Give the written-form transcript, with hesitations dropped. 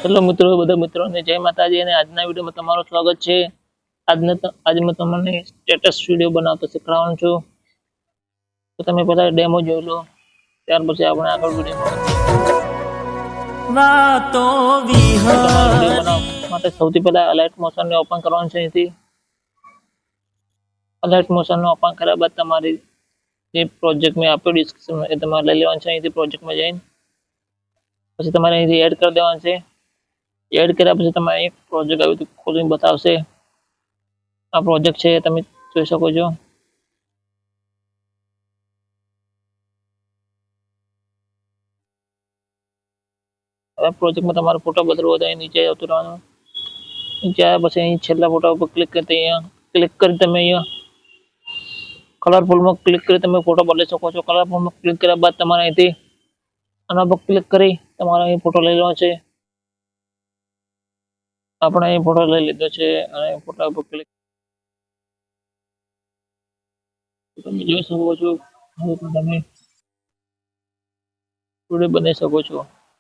Hello મિત્રો, બધા મિત્રોને જય માતાજી અને આજના વિડીયોમાં તમારું સ્વાગત છે। આજે मैं તમને સ્ટેટસ વિડીયો બનાવતો શીખવાડું છું। તો તમે પહેલા ડેમો જોઈ લો, ત્યાર પછી આપણે આગળ વિડીયો માટે સૌથી પહેલા અલાઇટ મોશનને ઓપન કરવાનું છે। અહીંથી અલાઇટ મોશનને ઓપન કર્યા બાદ તમારી જે પ્રોજેક્ટ મેં આપ્યો ડિસ્ક્રિપ્શનમાં એ તમારે લઈ લેવાનું છે। અહીંથી પ્રોજેક્ટમાં જઈને પછી તમારે અહીંથી એડ કરી દેવાનું છે। એડ કર્યા પછી તમારે એક પ્રોજેક્ટ આવ્યું તો ખોલીને બતાવશે। આ પ્રોજેક્ટ છે, તમે જોઈ શકો છો। હવે પ્રોજેક્ટમાં તમારો ફોટો બદલવો હોય તો અહીં નીચે આવતું રહેવાનું। નીચે આવ્યા પછી અહીં છેલ્લા ફોટા ઉપર ક્લિક કરી અહીંયા ક્લિક કરી તમે અહીંયા કલરફુલમાં ક્લિક કરી તમે ફોટો બદલી શકો છો। કલરફુલમાં ક્લિક કર્યા બાદ તમારે અહીંથી આના પર ક્લિક કરી તમારે અહીં ફોટો લઈ લેવાનો છે। આપણે અહીં ફોટો લઈ લીધો છે અને ફોટા ઉપર ક્લિક તમે જોઈ શકો છો। તમે વિડીયો બનાવી શકો છો।